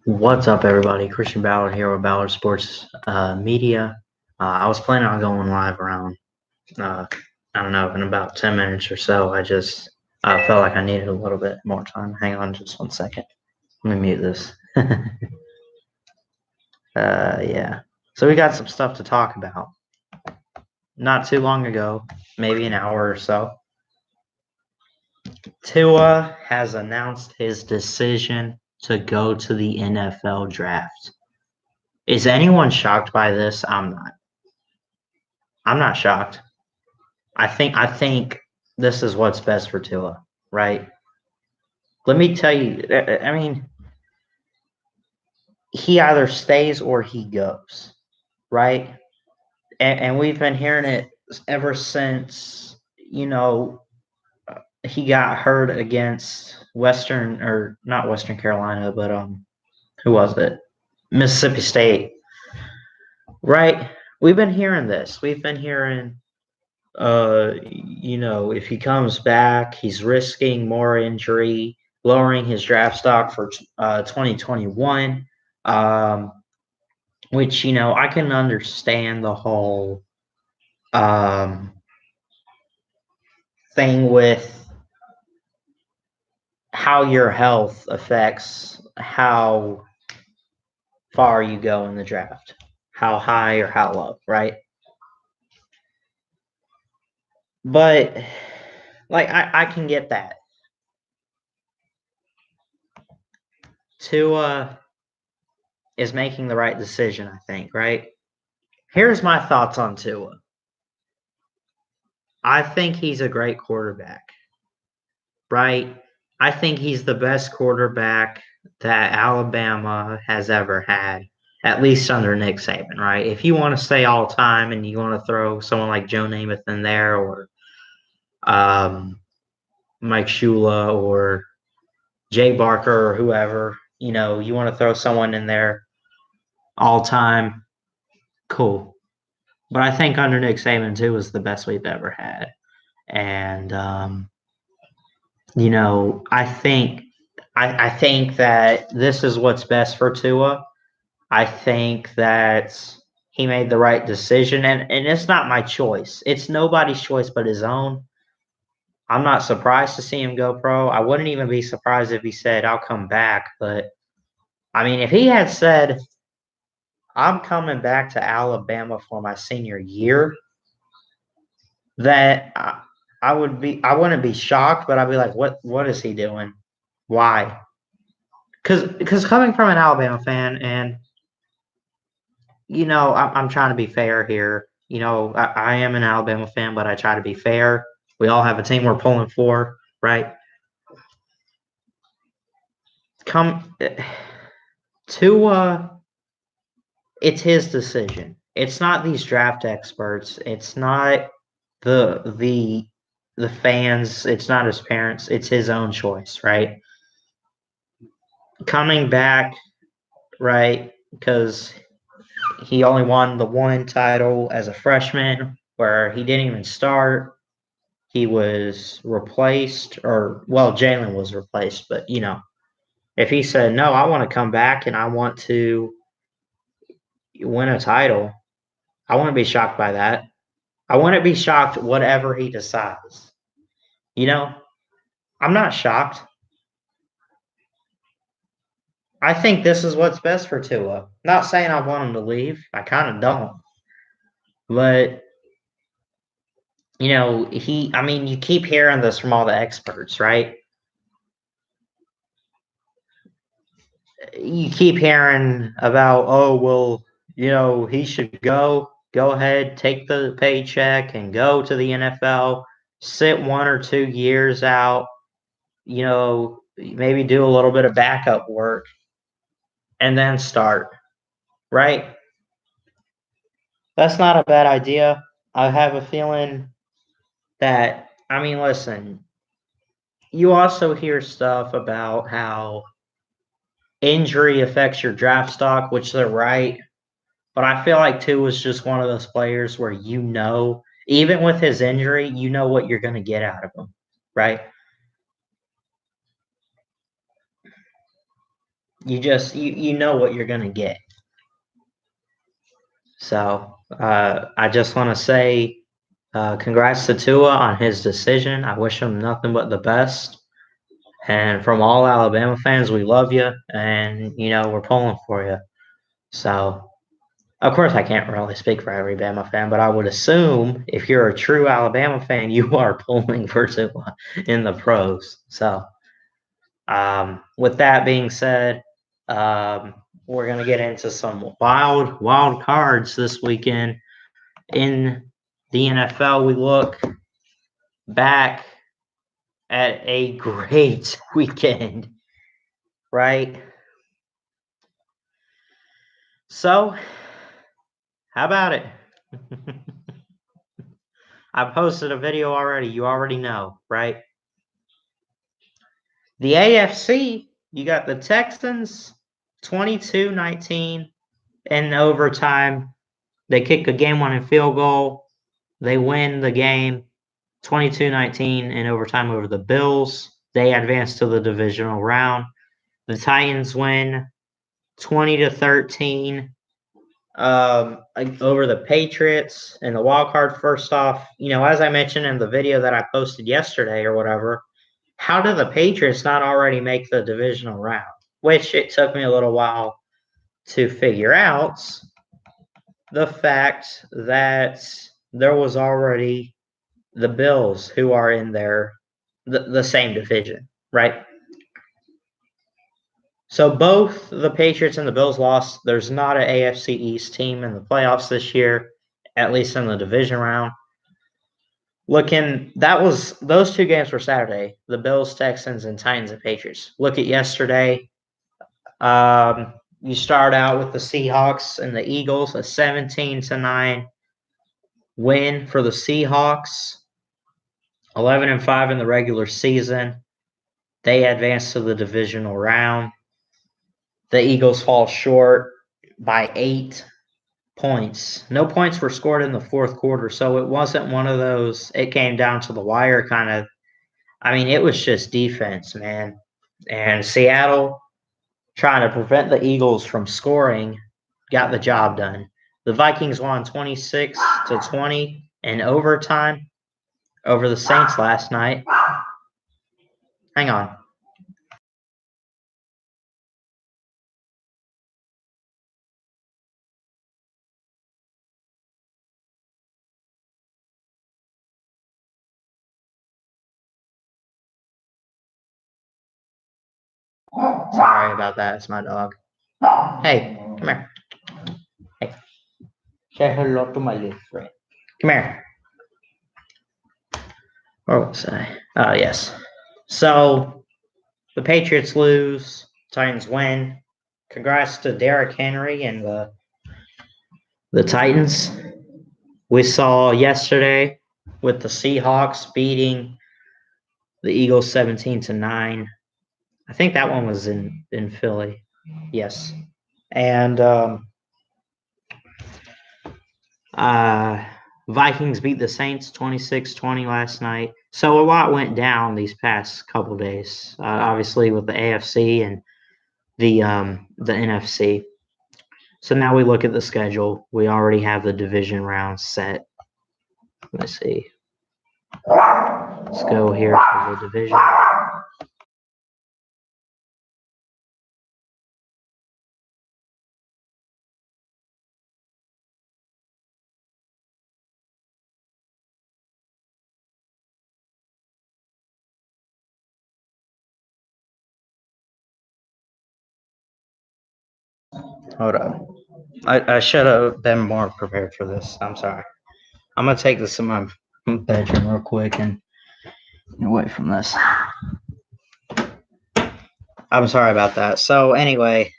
What's up, everybody? Christian Ballard here with Ballard Sports Media. I was planning on going live around, I don't know, in about 10 minutes or so. I just felt like I needed a little bit more time. Hang on just one second. Let me mute this. Yeah. So we got some stuff to talk about. Not too long ago, maybe an hour or so, Tua has announced his decision to go to the NFL draft. Is anyone shocked by this? I'm not. I'm not shocked. I think this is what's best for Tua, right? Let me tell you. I mean, he either stays or he goes, right? And we've been hearing it ever since he got hurt against Western or not Western Carolina, but who was it? Mississippi State, right? We've been hearing this. We've been hearing if he comes back, he's risking more injury, lowering his draft stock for 2021, which, I can understand the whole um, thing with how your health affects how far you go in the draft, how high or how low, right? But, like, I can get that. Tua is making the right decision, I think, right? Here's my thoughts on Tua. I think he's a great quarterback, right? I think he's the best quarterback that Alabama has ever had, at least under Nick Saban, right? If you want to say all time and you want to throw someone like Joe Namath in there or um, Mike Shula or Jay Barker or whoever, you want to throw someone in there all time, cool. But I think under Nick Saban, too, was the best we've ever had. And I think that this is what's best for Tua. I think that he made the right decision, and it's not my choice. It's nobody's choice but his own. I'm not surprised to see him go pro. I wouldn't even be surprised if he said, "I'll come back." But I mean, if he had said, "I'm coming back to Alabama for my senior year," that I wouldn't be shocked, but I'd be like, what is he doing? Why? Because coming from an Alabama fan, and I'm trying to be fair here. I am an Alabama fan, but I try to be fair. We all have a team we're pulling for, right? Come to it's his decision. It's not these draft experts. It's not the fans. It's not his parents. It's his own choice, right? Coming back, right? Because he only won the one title as a freshman where he didn't even start. He was replaced, or, well, Jalen was replaced. But, if he said, no, I want to come back and I want to win a title, I wouldn't be shocked by that. I wouldn't be shocked whatever he decides. I'm not shocked. I think this is what's best for Tua. Not saying I want him to leave. I kind of don't. But you keep hearing this from all the experts, right? You keep hearing about, oh, well, he should go ahead, take the paycheck and go to the NFL, sit 1 or 2 years out, maybe do a little bit of backup work and then start, right? That's not a bad idea. I have a feeling that, listen, you also hear stuff about how injury affects your draft stock, which they're right. But I feel like Tua was just one of those players where even with his injury, you know what you're going to get out of him, right? you know what you're going to get. So I just want to say congrats to Tua on his decision. I wish him nothing but the best. And from all Alabama fans, we love you, and we're pulling for you. So, of course, I can't really speak for every Bama fan, but I would assume if you're a true Alabama fan, you are pulling for Tua in the pros. So, with that being said, we're gonna get into some wild cards this weekend in the NFL. We look back at a great weekend, right? So, how about it? I posted a video already. You already know, right? The AFC, you got the Texans 22-19 in overtime. They kick a game-winning field goal. They win the game 22-19 in overtime over the Bills. They advance to the divisional round. The Titans win 20-13 over the Patriots and the wild card. First off, as I mentioned in the video that I posted yesterday or whatever, how did the Patriots not already make the divisional round? Which it took me a little while to figure out the fact that there was already the Bills who are in the same division, right? So both the Patriots and the Bills lost. There's not an AFC East team in the playoffs this year, at least in the division round. Those two games were Saturday, the Bills, Texans, and Titans and Patriots. Look at yesterday. You start out with the Seahawks and the Eagles, a 17-9 win for the Seahawks. 11-5 in the regular season. They advance to the divisional round. The Eagles fall short by 8 points. No points were scored in the fourth quarter, so it wasn't one of those, it came down to the wire kind of. I mean, it was just defense, man. And Seattle, trying to prevent the Eagles from scoring, got the job done. The Vikings won 26-20 in overtime over the Saints last night. Hang on. Sorry about that. It's my dog. Hey, come here. Hey. Say hello to my little friend. Come here. What was I? Oh, yes. So the Patriots lose, Titans win. Congrats to Derrick Henry and the Titans. We saw yesterday with the Seahawks beating the Eagles 17-9. I think that one was in Philly. Yes. And Vikings beat the Saints 26-20 last night. So a lot went down these past couple days, obviously with the AFC and the NFC. So now we look at the schedule. We already have the division rounds set. Let's see. Let's go here for the division. Hold on. I should have been more prepared for this. I'm sorry. I'm going to take this in my bedroom real quick and away from this. I'm sorry about that. So anyway,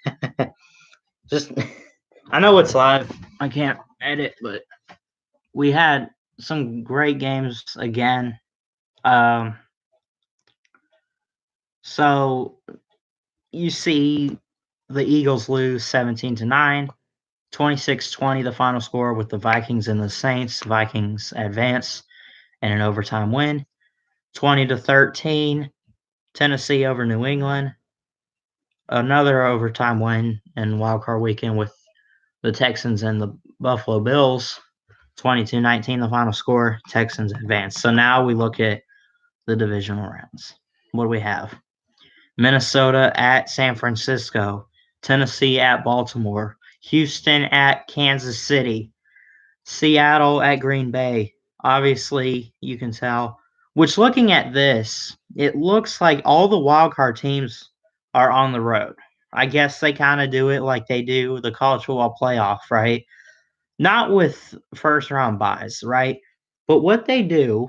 I know it's live. I can't edit, but we had some great games again. So you see the Eagles lose 17-9, 26-20 the final score with the Vikings and the Saints. Vikings advance and an overtime win. 20-13, Tennessee over New England. another overtime win in Wildcard weekend with the Texans and the Buffalo Bills. 22-19 the final score. Texans advance. So now we look at the divisional rounds. What do we have? Minnesota at San Francisco. Tennessee at Baltimore. Houston at Kansas City. Seattle at Green Bay. Obviously, you can tell. Which, looking at this, it looks like all the wildcard teams are on the road. I guess they kind of do it like they do the college football playoff, right? Not with first round buys, right? But what they do,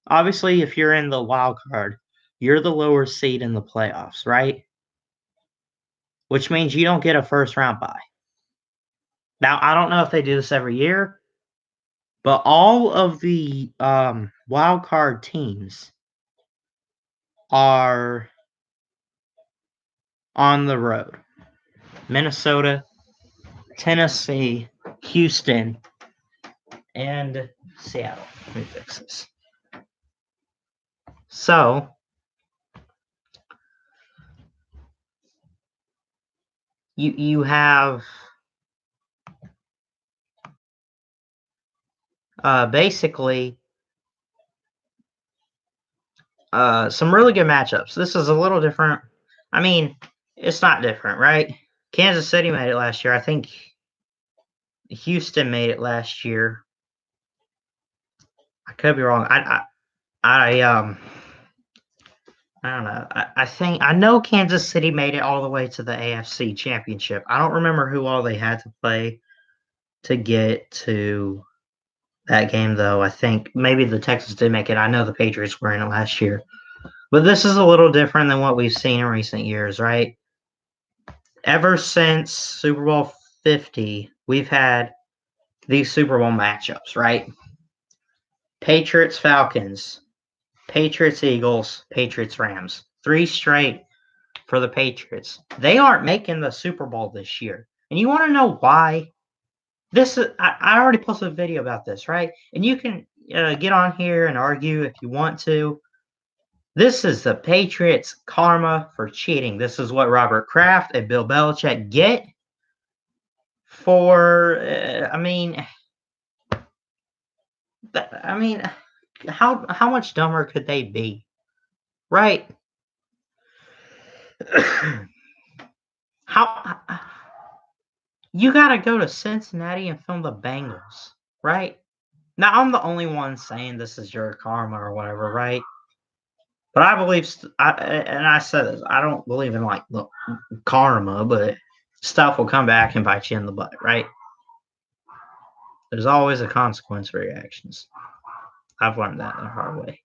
obviously, if you're in the wild card, you're the lower seed in the playoffs, right? Which means you don't get a first round bye. Now, I don't know if they do this every year, but all of the wild card teams are on the road. Minnesota, Tennessee, Houston, and Seattle. Let me fix this. So, you have basically some really good matchups. This is a little different. I mean, it's not different, right? Kansas City made it last year. I think Houston made it last year. I could be wrong. I don't know. I know Kansas City made it all the way to the AFC Championship. I don't remember who all they had to play to get to that game, though. I think maybe the Texans did make it. I know the Patriots were in it last year. But this is a little different than what we've seen in recent years, right? Ever since Super Bowl 50, we've had these Super Bowl matchups, right? Patriots, Falcons, Patriots, Eagles, Patriots, Rams. 3 straight for the Patriots. They aren't making the Super Bowl this year. And you want to know why? I already posted a video about this, right? And you can get on here and argue if you want to. This is the Patriots' karma for cheating. This is what Robert Kraft and Bill Belichick get for, how much dumber could they be, right? How you got to go to Cincinnati and film the Bengals, right? Now, I'm the only one saying this is your karma or whatever, right? But I believe, and I said this, I don't believe in like karma, but stuff will come back and bite you in the butt, right? There's always a consequence for your actions. I've learned that the hard way.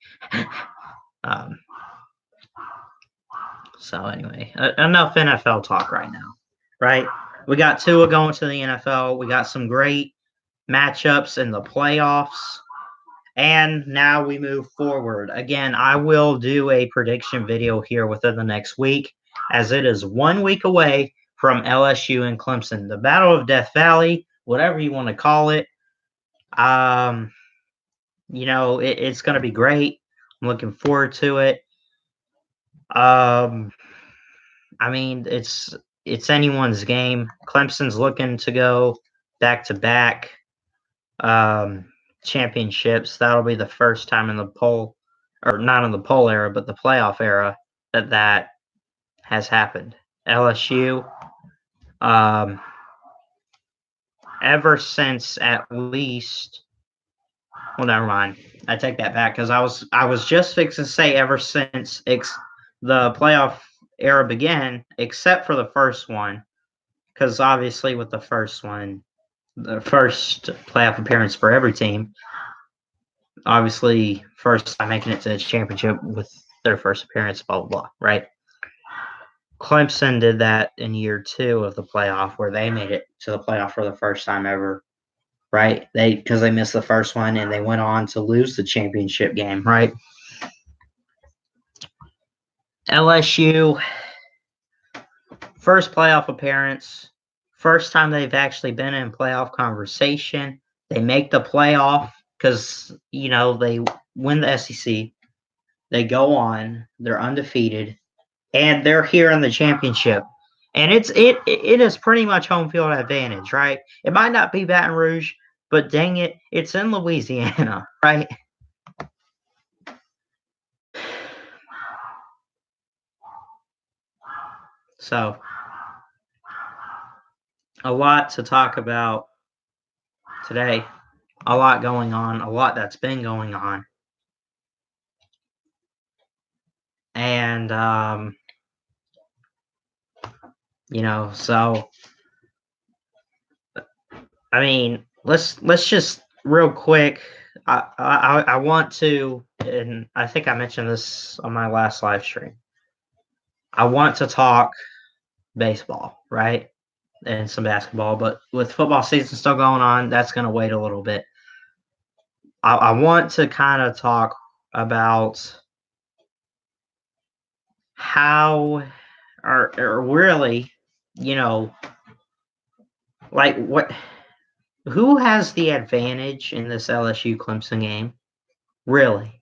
So anyway, enough NFL talk right now, right? We got Tua going to the NFL. We got some great matchups in the playoffs. And now we move forward. Again, I will do a prediction video here within the next week, as it is 1 week away from LSU and Clemson. The Battle of Death Valley, whatever you want to call it. It's going to be great. I'm looking forward to it. It's anyone's game. Clemson's looking to go back-to-back championships. That'll be the first time in the poll, or not in the poll era, but the playoff era that has happened. LSU, ever since at least, well, never mind. I take that back because I was just fixing to say ever since the playoff era began, except for the first one, because obviously with the first one, the first playoff appearance for every team, obviously first time making it to the championship with their first appearance, blah, blah, blah, right? Clemson did that in year 2 of the playoff, where they made it to the playoff for the first time ever, right? Because they missed the first one and they went on to lose the championship game, right? LSU, first playoff appearance, first time they've actually been in playoff conversation. They make the playoff because, they win the SEC. They go on. They're undefeated. and they're here in the championship. And it is pretty much home field advantage, right? It might not be Baton Rouge, but dang it, it's in Louisiana, right? So, a lot to talk about today. A lot going on, a lot that's been going on. And so I mean, let's just real quick. I want to, and I think I mentioned this on my last live stream. I want to talk baseball, right, and some basketball, but with football season still going on, that's going to wait a little bit. I want to kind of talk about how, or really, like who has the advantage in this LSU Clemson game? Really?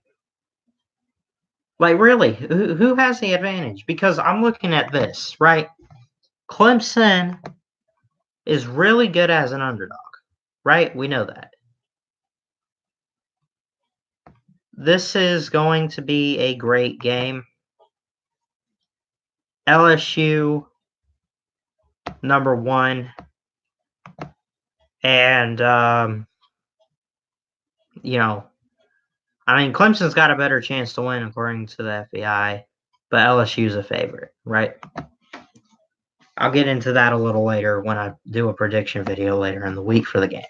Like, really, who has the advantage? Because I'm looking at this, right? Clemson is really good as an underdog, right? We know that. This is going to be a great game. LSU, number one. And, Clemson's got a better chance to win according to the FBI, but LSU's a favorite, right? I'll get into that a little later when I do a prediction video later in the week for the game.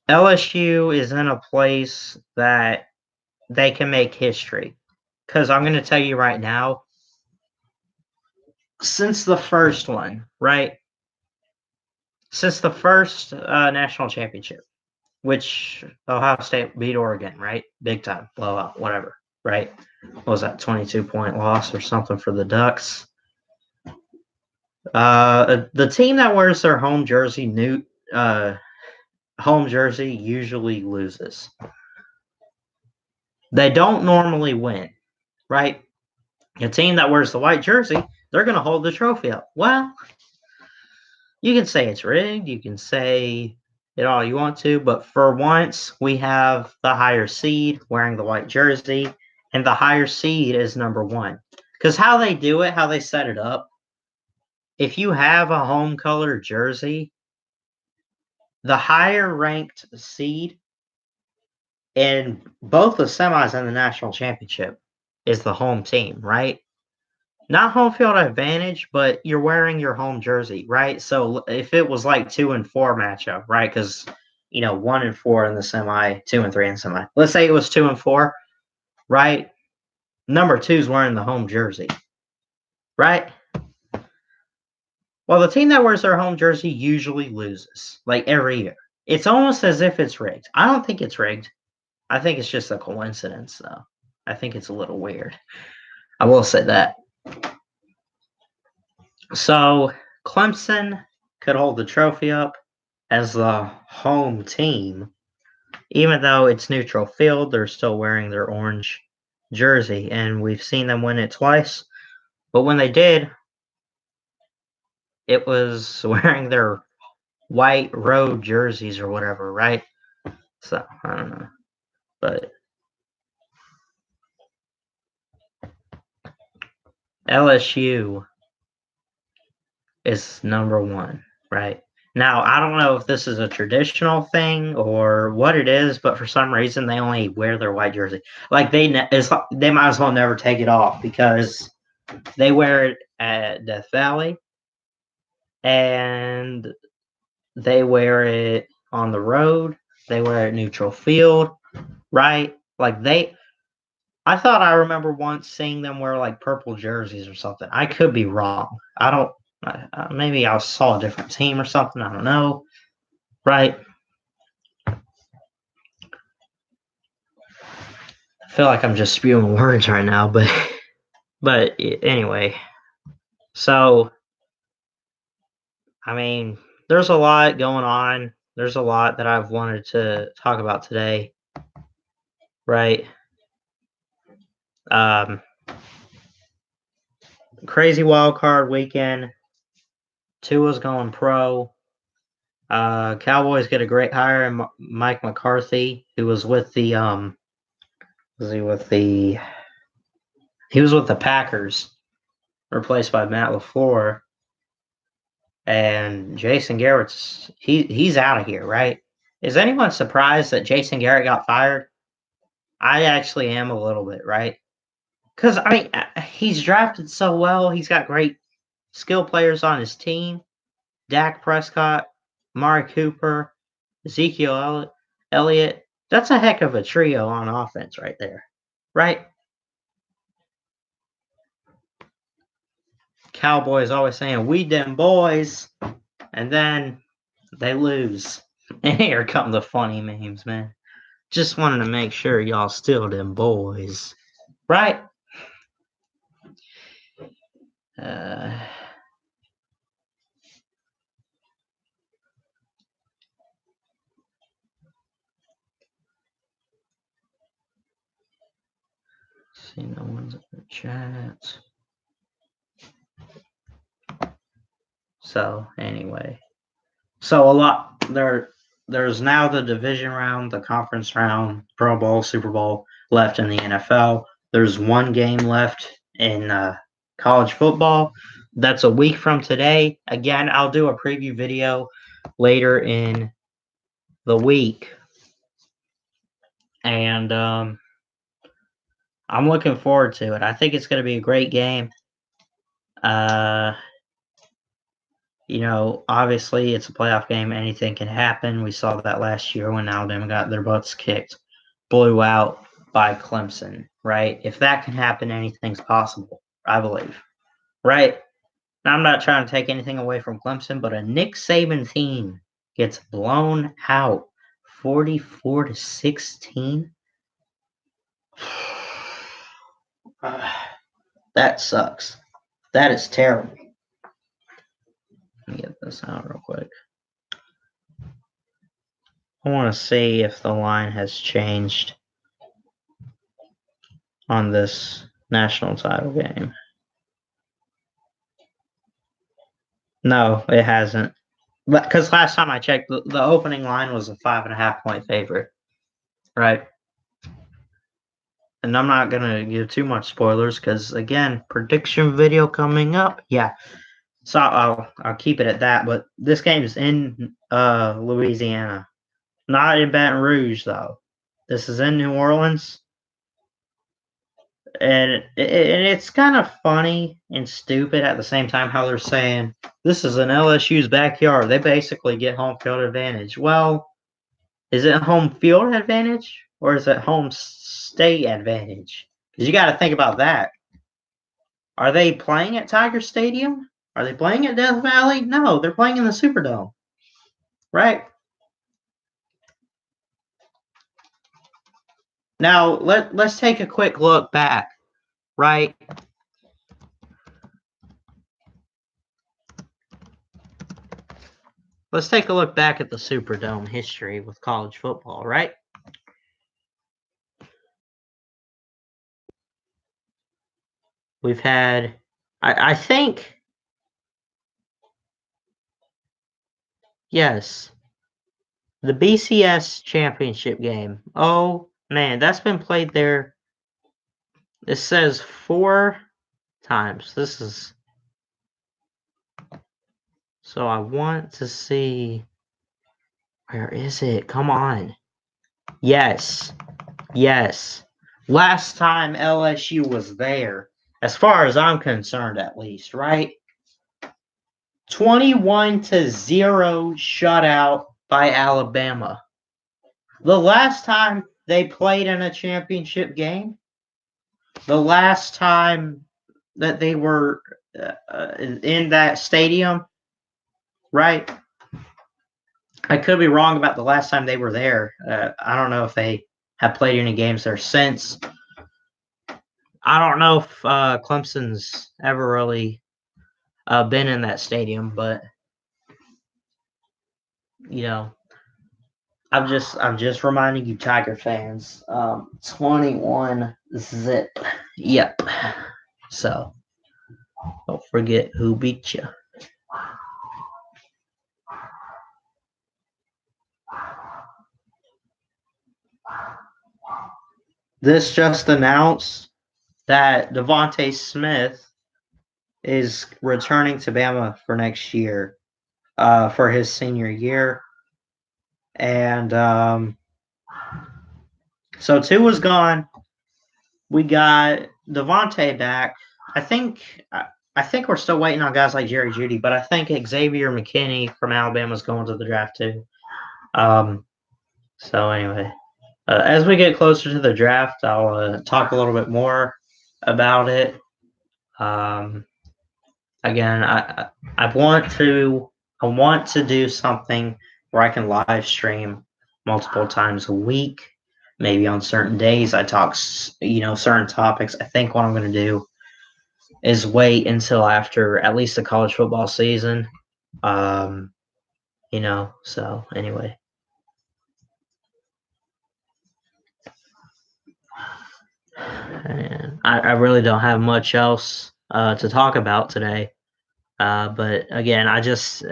LSU is in a place that they can make history. Because I'm going to tell you right now, since the first one, right? Since the first national championship, which Ohio State beat Oregon, right? Big time, blowout, whatever, right? What was that, 22-point loss or something for the Ducks? The team that wears their home jersey usually loses. They don't normally win, right? A team that wears the white jersey, they're going to hold the trophy up. Well, you can say it's rigged. You can say it all you want to, but for once, we have the higher seed wearing the white jersey, and the higher seed is number one. Because how they do it, how they set it up, if you have a home color jersey, the higher ranked seed in both the semis and the national championship is the home team, right? Not home field advantage, but you're wearing your home jersey, right? So if it was like 2 and 4 matchup, right? Because 1 and 4 in the semi, 2 and 3 in semi. Let's say it was 2 and 4, right? Number 2's wearing the home jersey, right? Well, the team that wears their home jersey usually loses, like every year. It's almost as if it's rigged. I don't think it's rigged. I think it's just a coincidence, though. I think it's a little weird. I will say that. So Clemson could hold the trophy up as the home team. Even though it's neutral field, they're still wearing their orange jersey, and we've seen them win it twice. But when they did, it was wearing their white road jerseys or whatever, right? So, I don't know. But LSU is number one, right? Now, I don't know if this is a traditional thing or what it is, but for some reason they only wear their white jersey. Like they might as well never take it off because they wear it at Death Valley and they wear it on the road. They wear it neutral field, right? I thought I remember once seeing them wear like purple jerseys or something. I could be wrong. I don't. Maybe I saw a different team or something. I don't know. Right? I feel like I'm just spewing words right now, but anyway. So, there's a lot going on. There's a lot that I've wanted to talk about today. Right? Crazy wild card weekend. Tua's going pro. Cowboys get a great hire in Mike McCarthy, who was with the he was with the Packers, replaced by Matt LaFleur. And Jason Garrett's he's out of here, right? Is anyone surprised that Jason Garrett got fired? I actually am a little bit, right? Because I mean, he's drafted so well. He's got great skill players on his team. Dak Prescott, Amari Cooper, Ezekiel Elliott. That's a heck of a trio on offense right there, right? Cowboys always saying, "We them boys," and then they lose. And here come the funny memes, man. Just wanted to make sure y'all still them boys, right? See, no one's in the chat. So anyway, so a lot there's now the division round, the conference round, Pro Bowl, Super Bowl left in the NFL. There's one game left in college football. That's a week from today. Again, I'll do a preview video later in the week. And I'm looking forward to it. I think it's going to be a great game. You know, obviously it's a playoff game. Anything can happen. We saw that last year when Alabama got their butts kicked, blew out by Clemson, right? If that can happen, anything's possible, I believe, right? Now, I'm not trying to take anything away from Clemson, but a Nick Saban team gets blown out 44-16. That sucks. That is terrible. Let me get this out real quick. I want to see if the line has changed on this national title game. No, it hasn't. Because last time I checked, the opening line was a 5.5-point favorite, right? And I'm not going to give too much spoilers because, again, prediction video coming up. Yeah. So I'll keep it at that. But this game is in Louisiana. Not in Baton Rouge, though. This is in New Orleans. And it's kind of funny and stupid at the same time how they're saying, this is in LSU's backyard. They basically get home field advantage. Well, is it home field advantage or is it home state advantage? Because you got to think about that. Are they playing at Tiger Stadium? Are they playing at Death Valley? No, they're playing in the Superdome. Right? Now, let's take a quick look back, right? Let's take a look back at the Superdome history with college football, right? We've had, I think, yes, the BCS championship game. Oh, man, that's been played there. It says 4 times. This is, so I want to see, where is it? Come on. Yes. Last time LSU was there, as far as I'm concerned at least, right? 21-0 shutout by Alabama. The last time they played in a championship game, the last time that they were in that stadium, right? I could be wrong about the last time they were there. I don't know if they have played any games there since. I don't know if Clemson's ever really been in that stadium, but you know, I'm just reminding you, Tiger fans. 21 zip. Yep. So don't forget who beat you. This just announced that Devante Smith is returning to Bama for next year, for his senior year. And so Tua's gone. We got Devante back. I think we're still waiting on guys like Jerry Jeudy, but I think Xavier McKinney from Alabama is going to the draft too. So anyway, as we get closer to the draft, I'll talk a little bit more about it. Again, I want to do something where I can live stream multiple times a week. Maybe on certain days I talk, certain topics. I think what I'm going to do is wait until after at least the college football season. So anyway. And I really don't have much else to talk about today. But again, I just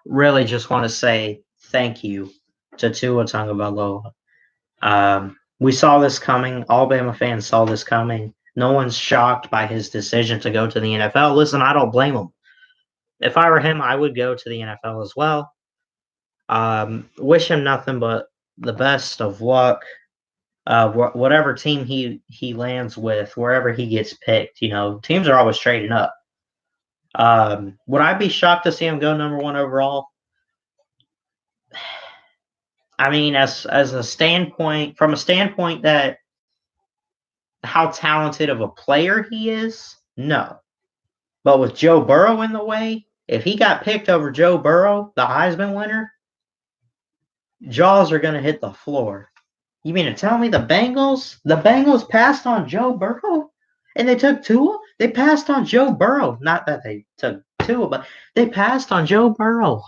really just want to say thank you to Tua Tagovailoa. We saw this coming. Alabama fans saw this coming. No one's shocked by his decision to go to the NFL. Listen, I don't blame him. If I were him, I would go to the NFL as well. Wish him nothing but the best of luck. Whatever team he lands with, wherever he gets picked, teams are always trading up. Would I be shocked to see him go number 1 overall? I mean, as a standpoint, from a standpoint that how talented of a player he is, no. But with Joe Burrow in the way, if he got picked over Joe Burrow, the Heisman winner, jaws are going to hit the floor. You mean to tell me the Bengals passed on Joe Burrow and they took Tua? They passed on Joe Burrow. Not that they took Tua, but they passed on Joe Burrow.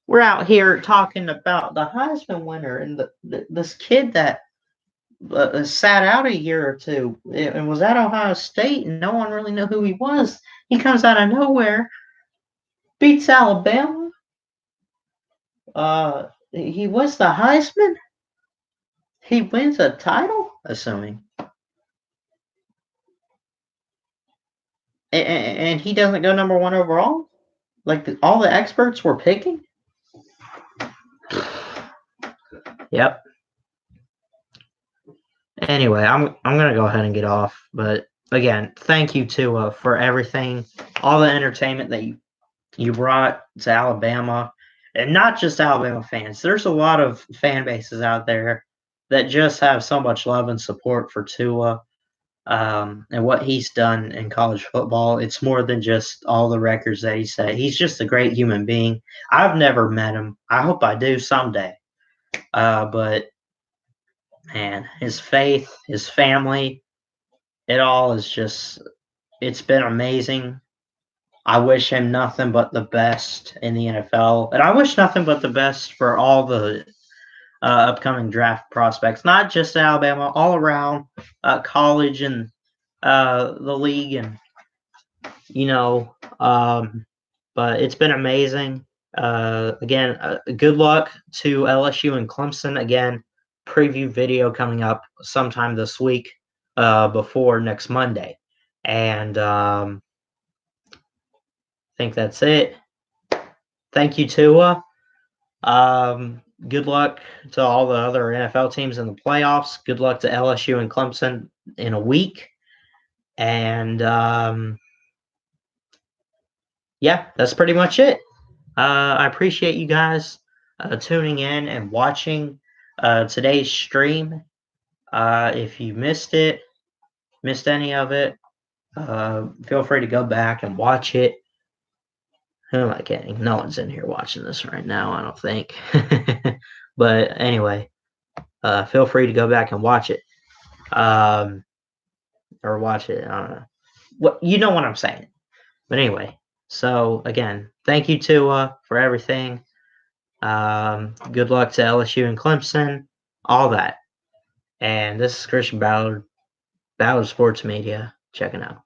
We're out here talking about the Heisman winner and this kid that sat out a year or two and was at Ohio State and no one really knew who he was. He comes out of nowhere, beats Alabama. He wins the Heisman. He wins a title, assuming. And he doesn't go number 1 overall? Like all the experts were picking? Yep. Anyway, I'm going to go ahead and get off. But again, thank you for everything, all the entertainment that you brought to Alabama. And not just Alabama fans. There's a lot of fan bases out there that just have so much love and support for Tua and what he's done in college football. It's more than just all the records that he set. He's just a great human being. I've never met him. I hope I do someday. But, man, his faith, his family, it all is just – it's been amazing. I wish him nothing but the best in the NFL. And I wish nothing but the best for all the upcoming draft prospects, not just Alabama, all around college and the league. And, but it's been amazing. Again, good luck to LSU and Clemson. Again, preview video coming up sometime this week before next Monday. And I think that's it. Thank you, Tua. Good luck to all the other NFL teams in the playoffs. Good luck to LSU and Clemson in a week. And, yeah, that's pretty much it. I appreciate you guys tuning in and watching today's stream. If you missed any of it, feel free to go back and watch it. Who am I kidding? No one's in here watching this right now, I don't think. But anyway, feel free to go back and watch it. Or watch it. I don't know. You know what I'm saying. But anyway, so again, thank you Tua for everything. Good luck to LSU and Clemson, all that. And this is Christian Ballard That was sports media. Checking out.